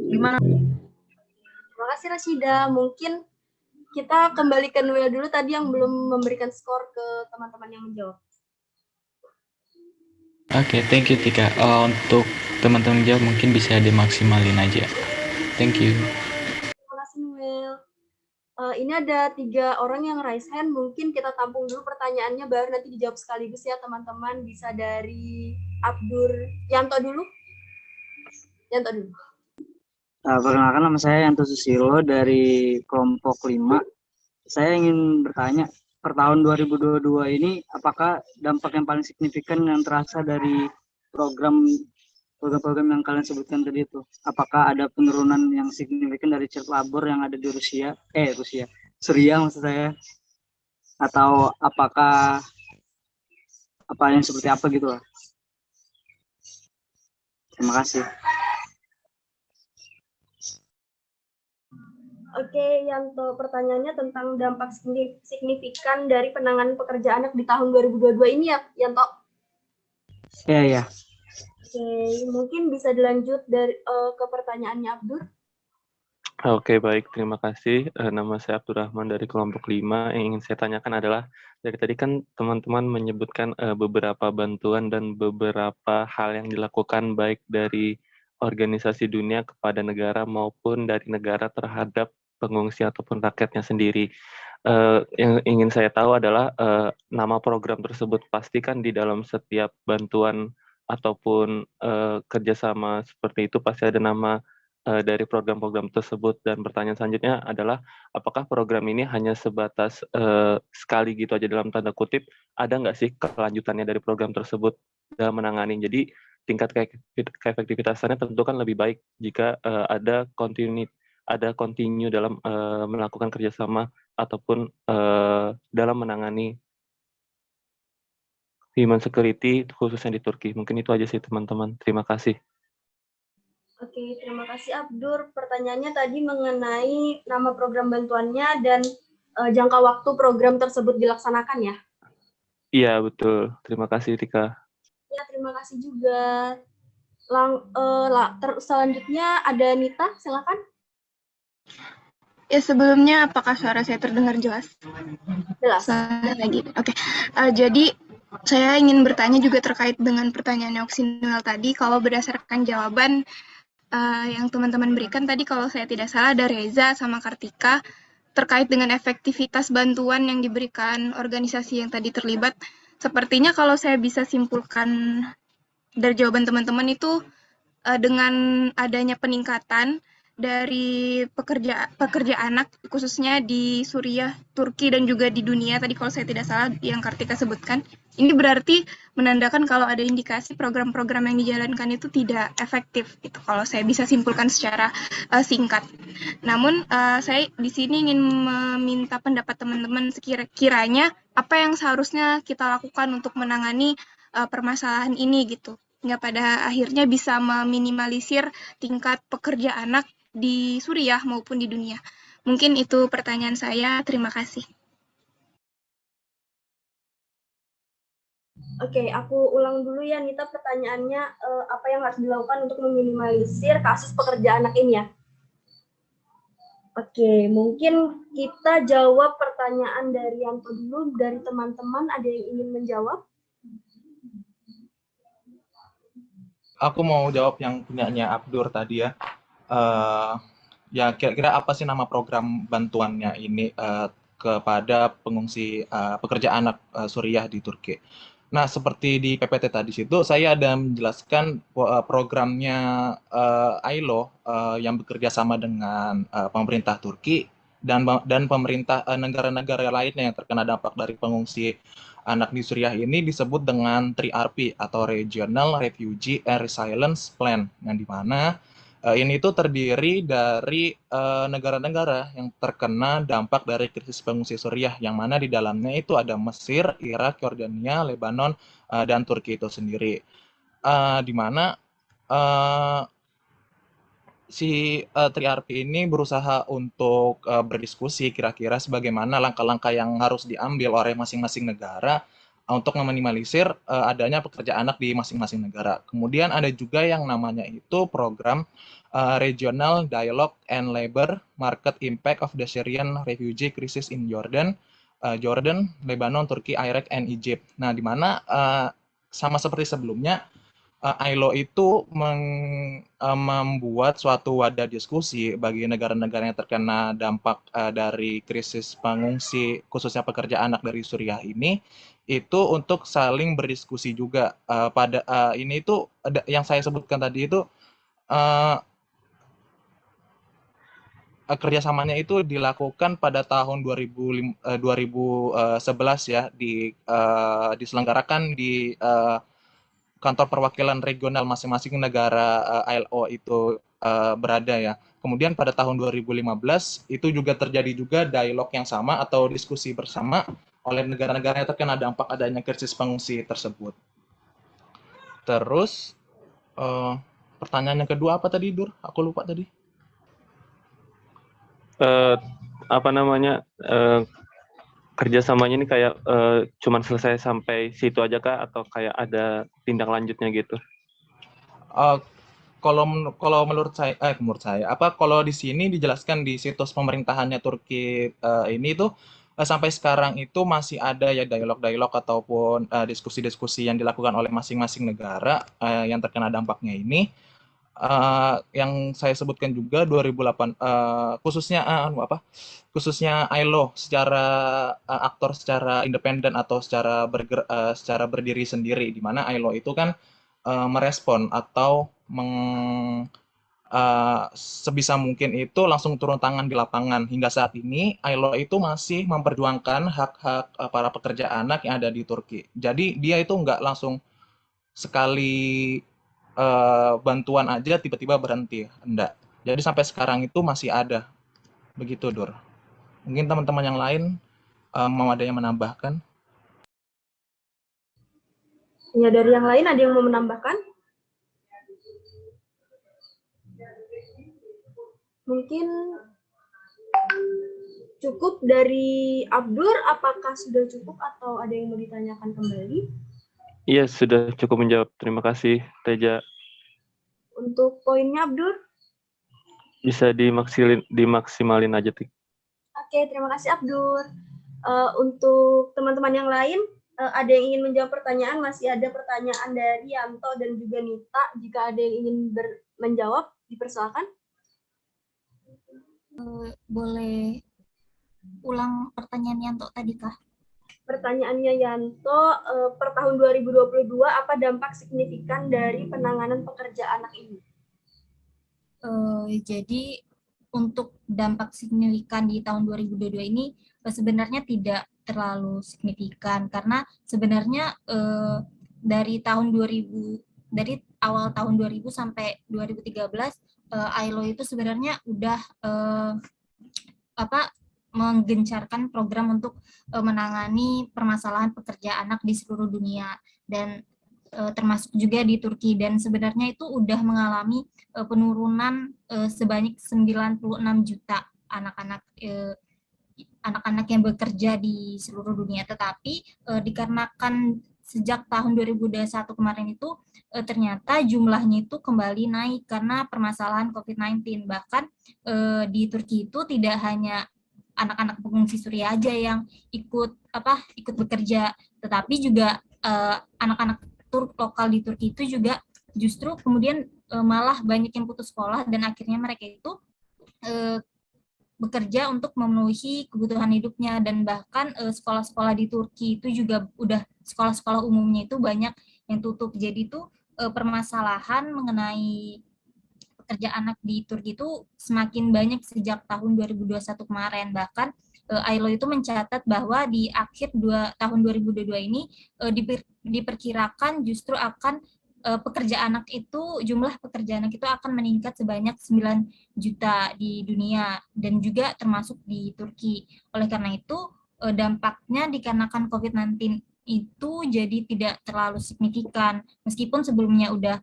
S7: Gimana?
S1: Terima kasih Rasida. Mungkin kita kembalikan Will dulu tadi yang belum memberikan skor ke teman-teman yang menjawab.
S6: Oke, thank you Tika. Untuk teman-teman jawab mungkin bisa dimaksimalin aja. Thank you.
S1: Terima kasih Will. Ini ada 3 orang yang raise hand. Mungkin kita tampung dulu pertanyaannya, baru nanti dijawab sekaligus ya teman-teman. Bisa dari Abdur Yanto dulu. Yanto dulu.
S8: Perkenalkan, nama saya Yanto Susilo dari kelompok 5. Saya ingin bertanya, per tahun 2022 ini apakah dampak yang paling signifikan yang terasa dari program yang kalian sebutkan tadi itu? Apakah ada penurunan yang signifikan dari child labor yang ada di Suriah maksud saya? Atau apakah apa yang seperti apa gitu lah? Terima kasih.
S1: Oke, Yanto, pertanyaannya tentang dampak signifikan dari penanganan pekerja anak di tahun 2022 ini ya, Yanto?
S8: Iya.
S1: Oke, mungkin bisa dilanjut ke pertanyaannya Abdur.
S9: Oke, baik. Terima kasih. Nama saya Abdurrahman dari kelompok 5. Yang ingin saya tanyakan adalah, dari tadi kan teman-teman menyebutkan beberapa bantuan dan beberapa hal yang dilakukan baik dari organisasi dunia kepada negara maupun dari negara terhadap pengungsi ataupun rakyatnya sendiri. Yang ingin saya tahu adalah nama program tersebut. Pasti kan di dalam setiap bantuan ataupun kerjasama seperti itu pasti ada nama dari program-program tersebut. Dan pertanyaan selanjutnya adalah, apakah program ini hanya sebatas sekali gitu aja dalam tanda kutip, ada nggak sih kelanjutannya dari program tersebut dalam menangani? Jadi tingkat keefektivitasannya tentu kan lebih baik jika ada continue dalam melakukan kerjasama ataupun dalam menangani human security khususnya di Turki. Mungkin itu aja sih teman-teman. Terima kasih.
S1: Oke, terima kasih Abdur. Pertanyaannya tadi mengenai nama program bantuannya dan jangka waktu program tersebut dilaksanakan ya?
S9: Iya, betul. Terima kasih, Rika.
S1: Ya, terima kasih juga. Selanjutnya ada Nita, silakan.
S2: Ya, sebelumnya apakah suara saya terdengar jelas?
S1: Jelas.
S2: Lagi. Oke. Jadi saya ingin bertanya juga terkait dengan pertanyaan Oksinuel tadi. Kalau berdasarkan jawaban yang teman-teman berikan tadi, kalau saya tidak salah ada Reza sama Kartika terkait dengan efektivitas bantuan yang diberikan organisasi yang tadi terlibat. Sepertinya kalau saya bisa simpulkan dari jawaban teman-teman itu dengan adanya peningkatan dari pekerja anak khususnya di Suriah, Turki dan juga di dunia tadi kalau saya tidak salah yang Kartika sebutkan, ini berarti menandakan kalau ada indikasi program-program yang dijalankan itu tidak efektif gitu kalau saya bisa simpulkan secara singkat. Namun saya di sini ingin meminta pendapat teman-teman sekiranya apa yang seharusnya kita lakukan untuk menangani permasalahan ini gitu. Hingga pada akhirnya bisa meminimalisir tingkat pekerja anak di Suriah maupun di dunia. Mungkin itu pertanyaan saya. Terima kasih.
S1: Oke, aku ulang dulu ya Nita pertanyaannya, apa yang harus dilakukan untuk meminimalisir kasus pekerja anak ini ya? Oke, mungkin kita jawab pertanyaan dari Yanto dulu. Dari teman-teman ada yang ingin menjawab?
S5: Aku mau jawab yang punyanya Abdur tadi ya. Ya kira-kira apa sih nama program bantuannya ini kepada pengungsi pekerja anak Suriah di Turki. Nah, seperti di PPT tadi situ, saya ada menjelaskan programnya ILO yang bekerja sama dengan pemerintah Turki dan pemerintah negara-negara lainnya yang terkena dampak dari pengungsi anak di Suriah ini disebut dengan 3RP atau Regional Refugee and Resilience Plan, yang dimana ini tuh terdiri dari negara-negara yang terkena dampak dari krisis pengungsi Suriah, yang mana di dalamnya itu ada Mesir, Irak, Yordania, Lebanon, dan Turki itu sendiri. Di mana si 3RP ini berusaha untuk berdiskusi kira-kira sebagaimana langkah-langkah yang harus diambil oleh masing-masing negara untuk meminimalisir adanya pekerja anak di masing-masing negara. Kemudian ada juga yang namanya itu program Regional Dialogue and Labor Market Impact of the Syrian Refugee Crisis in Jordan, Lebanon, Turki, Iraq, and Egypt. Nah, di mana sama seperti sebelumnya, ILO itu membuat suatu wadah diskusi bagi negara-negara yang terkena dampak dari krisis pengungsi, khususnya pekerja anak dari Suriah ini, itu untuk saling berdiskusi juga. Ini itu yang saya sebutkan tadi itu kerjasamanya itu dilakukan pada tahun 2011 ya, diselenggarakan di kantor perwakilan regional masing-masing negara ILO itu berada ya. Kemudian pada tahun 2015 itu juga terjadi juga dialog yang sama atau diskusi bersama oleh negara-negara yang terkena dampak adanya krisis pengungsi tersebut. Terus pertanyaan yang kedua apa tadi, Dur? Aku lupa tadi.
S9: Kerjasamanya ini kayak cuman selesai sampai situ aja kah atau kayak ada tindak lanjutnya gitu?
S5: Kalau menurut saya, kalau di sini dijelaskan di situs pemerintahannya Turki ini tuh sampai sekarang itu masih ada ya dialog-dialog ataupun diskusi-diskusi yang dilakukan oleh masing-masing negara yang terkena dampaknya ini. Yang saya sebutkan juga 2008 khususnya ILO secara aktor secara independen atau secara berdiri sendiri, di mana ILO itu kan merespon atau sebisa mungkin itu langsung turun tangan di lapangan. Hingga saat ini ILO itu masih memperjuangkan hak-hak para pekerja anak yang ada di Turki. Jadi dia itu nggak langsung sekali bantuan aja tiba-tiba berhenti, enggak. Jadi sampai sekarang itu masih ada. Begitu, Dur. Mungkin teman-teman yang lain mau ada yang menambahkan?
S1: Ya, dari yang lain ada yang mau menambahkan? Mungkin cukup dari Abdur, apakah sudah cukup atau ada yang mau ditanyakan kembali?
S9: Iya, sudah cukup menjawab. Terima kasih, Teja.
S1: Untuk poinnya, Abdur?
S9: Bisa dimaksimalin aja, Tik.
S1: Oke, terima kasih, Abdur. Untuk teman-teman yang lain, ada yang ingin menjawab pertanyaan? Masih ada pertanyaan dari Yanto dan juga Nita. Jika ada yang ingin menjawab, dipersilakan.
S3: Boleh ulang pertanyaan Yanto tadi kah?
S1: Pertanyaannya Yanto, per tahun 2022 apa dampak signifikan dari penanganan pekerja anak ini?
S3: Jadi untuk dampak signifikan di tahun 2022 ini sebenarnya tidak terlalu signifikan karena sebenarnya dari awal tahun 2000 sampai 2013 ILO itu sebenarnya udah menggencarkan program untuk menangani permasalahan pekerja anak di seluruh dunia dan termasuk juga di Turki, dan sebenarnya itu udah mengalami penurunan sebanyak 96 juta anak-anak yang bekerja di seluruh dunia. Tetapi dikarenakan sejak tahun 2021 kemarin itu ternyata jumlahnya itu kembali naik karena permasalahan COVID-19. Bahkan di Turki itu tidak hanya anak-anak pengungsi Suriah aja yang ikut bekerja, tetapi juga anak-anak Turk lokal di Turki itu juga justru kemudian malah banyak yang putus sekolah dan akhirnya mereka itu bekerja untuk memenuhi kebutuhan hidupnya, dan bahkan sekolah-sekolah di Turki itu juga udah sekolah-sekolah umumnya itu banyak yang tutup. Jadi itu permasalahan mengenai pekerja anak di Turki itu semakin banyak sejak tahun 2021 kemarin. Bahkan ILO itu mencatat bahwa di akhir tahun 2022 ini diperkirakan justru akan jumlah pekerja anak itu akan meningkat sebanyak 9 juta di dunia dan juga termasuk di Turki. Oleh karena itu dampaknya dikarenakan COVID-19 itu jadi tidak terlalu signifikan meskipun sebelumnya udah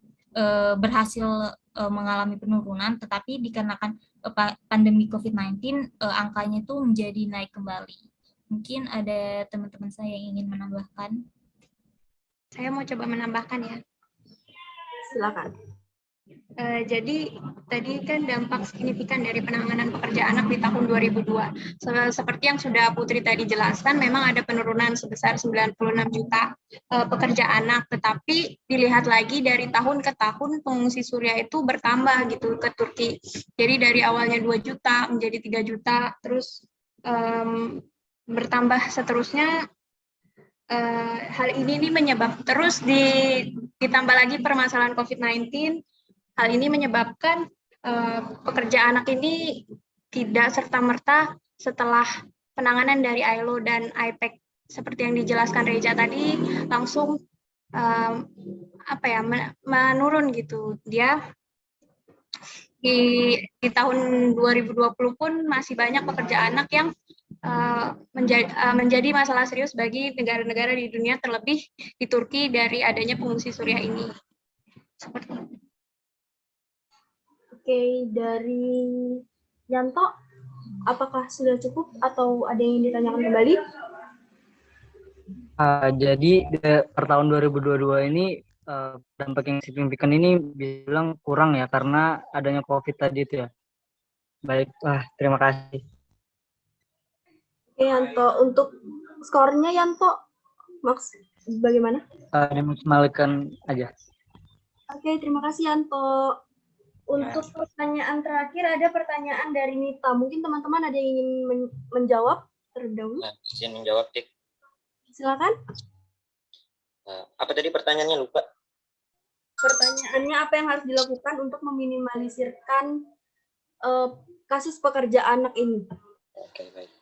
S3: berhasil mengalami penurunan, tetapi dikarenakan pandemi COVID-19 angkanya itu menjadi naik kembali. Mungkin ada teman-teman saya yang ingin menambahkan.
S2: Saya mau coba menambahkan ya.
S1: Silakan.
S2: Jadi tadi kan dampak signifikan dari penanganan pekerja anak di tahun 2002. Seperti yang sudah Putri tadi jelaskan, memang ada penurunan sebesar 96 juta pekerja anak, tetapi dilihat lagi dari tahun ke tahun pengungsi Suriah itu bertambah gitu ke Turki. Jadi dari awalnya 2 juta menjadi 3 juta, terus bertambah seterusnya. Hal ini menyebabkan terus ditambah lagi permasalahan COVID-19. Hal ini menyebabkan pekerja anak ini tidak serta-merta setelah penanganan dari ILO dan IPEC seperti yang dijelaskan Reja tadi langsung menurun gitu. Dia di tahun 2020 pun masih banyak pekerja anak yang menjadi masalah serius bagi negara-negara di dunia, terlebih di Turki dari adanya pengungsi Suriah ini. Seperti itu.
S1: Oke, dari Yanto, apakah sudah cukup atau ada yang ditanyakan kembali?
S8: Jadi per tahun 2022 ini dampak yang signifikan ini bilang kurang ya karena adanya COVID tadi itu ya. Baik, terima kasih.
S1: Oke, Yanto, untuk skornya Yanto, Max, bagaimana?
S8: Dimaksimalkan aja.
S1: Oke, terima kasih Yanto. Untuk pertanyaan terakhir, ada pertanyaan dari Nita. Mungkin teman-teman ada yang ingin menjawab terlebih dahulu?
S4: Izin menjawab, Dik.
S1: Silakan.
S4: Apa tadi pertanyaannya, lupa?
S1: Pertanyaannya apa yang harus dilakukan untuk meminimalisirkan kasus pekerja anak ini?
S4: Oke, baik.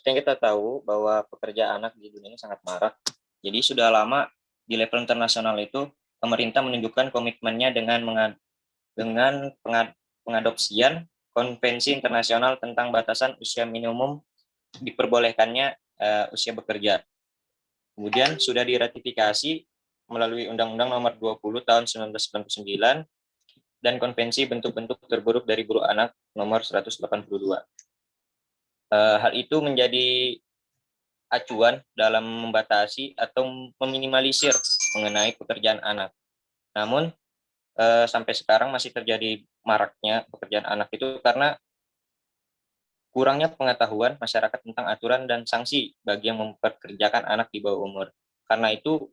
S4: Yang kita tahu bahwa pekerja anak di dunia ini sangat marak. Jadi sudah lama di level internasional itu pemerintah menunjukkan komitmennya dengan pengadopsian Konvensi Internasional tentang batasan usia minimum diperbolehkannya usia bekerja. Kemudian sudah diratifikasi melalui Undang-Undang Nomor 20 Tahun 1999 dan Konvensi Bentuk-Bentuk Terburuk dari Buruh Anak Nomor 182. Hal itu menjadi acuan dalam membatasi atau meminimalisir mengenai pekerjaan anak. Namun, sampai sekarang masih terjadi maraknya pekerjaan anak itu karena kurangnya pengetahuan masyarakat tentang aturan dan sanksi bagi yang mempekerjakan anak di bawah umur. Karena itu,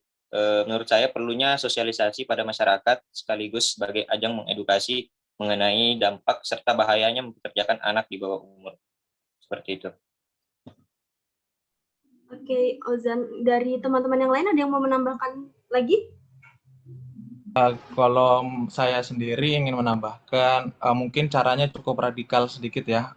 S4: menurut saya perlunya sosialisasi pada masyarakat sekaligus sebagai ajang mengedukasi mengenai dampak serta bahayanya mempekerjakan anak di bawah umur. Seperti itu.
S1: Oke, Ozan, dari teman-teman yang lain ada yang mau menambahkan lagi?
S5: Kalau saya sendiri ingin menambahkan, mungkin caranya cukup radikal sedikit ya.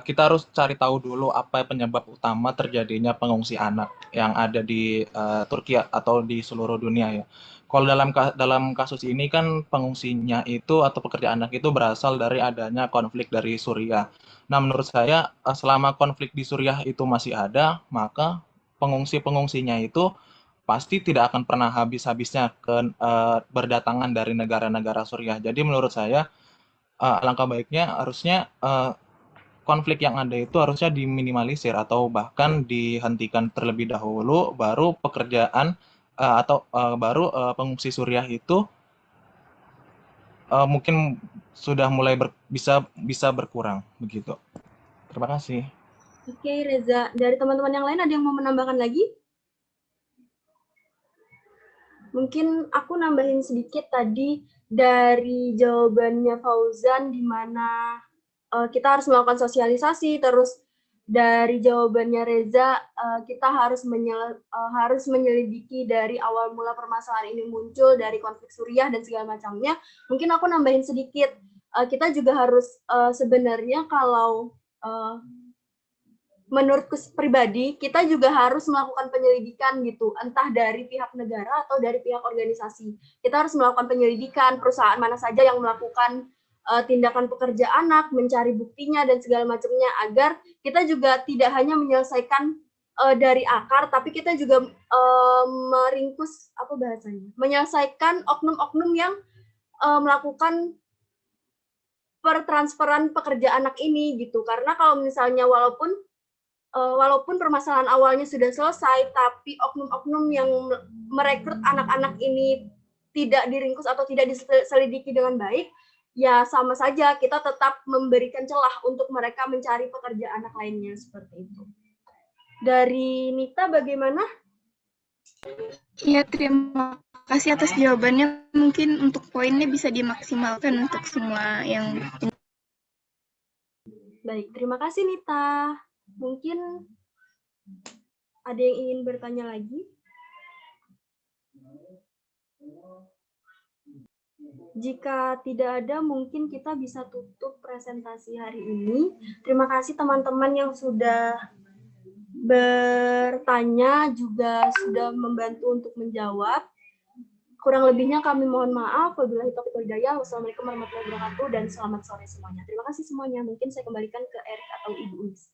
S5: Kita harus cari tahu dulu apa penyebab utama terjadinya pengungsi anak yang ada di Turki atau di seluruh dunia ya. Kalau dalam kasus ini kan pengungsinya itu atau pekerja anak itu berasal dari adanya konflik dari Suriah. Nah, menurut saya selama konflik di Suriah itu masih ada, maka pengungsi-pengungsinya itu pasti tidak akan pernah habis-habisnya berdatangan dari negara-negara Suriah. Jadi menurut saya alangkah baiknya harusnya konflik yang ada itu harusnya diminimalisir atau bahkan dihentikan terlebih dahulu, baru pekerjaan atau baru pengungsi Suriah itu mungkin sudah mulai bisa berkurang begitu. Terima kasih.
S1: Oke, Reza. Dari teman-teman yang lain ada yang mau menambahkan lagi? Mungkin aku nambahin sedikit tadi dari jawabannya Fauzan, di mana kita harus melakukan sosialisasi, terus dari jawabannya Reza, kita harus menyelidiki dari awal mula permasalahan ini muncul, dari konflik Suriah dan segala macamnya. Mungkin aku nambahin sedikit, kita juga harus sebenarnya kalau menurutku pribadi, kita juga harus melakukan penyelidikan gitu, entah dari pihak negara atau dari pihak organisasi. Kita harus melakukan penyelidikan perusahaan mana saja yang melakukan tindakan pekerja anak, mencari buktinya dan segala macamnya, agar kita juga tidak hanya menyelesaikan dari akar, tapi kita juga meringkus, apa bahasanya, menyelesaikan oknum-oknum yang melakukan pertransferan pekerja anak ini gitu. Karena kalau misalnya walaupun permasalahan awalnya sudah selesai, tapi oknum-oknum yang merekrut anak-anak ini tidak diringkus atau tidak diselidiki dengan baik, ya sama saja kita tetap memberikan celah untuk mereka mencari pekerja anak lainnya, seperti itu. Dari Nita bagaimana?
S2: Ya, terima kasih atas jawabannya. Mungkin untuk poinnya bisa dimaksimalkan untuk semua yang...
S1: Baik, terima kasih Nita. Mungkin ada yang ingin bertanya lagi? Jika tidak ada, mungkin kita bisa tutup presentasi hari ini. Terima kasih teman-teman yang sudah bertanya, juga sudah membantu untuk menjawab. Kurang lebihnya kami mohon maaf. Wabillahi taufiq wal hidayah. Wassalamualaikum warahmatullahi wabarakatuh dan selamat sore semuanya. Terima kasih semuanya. Mungkin saya kembalikan ke Erik atau Ibu Unis.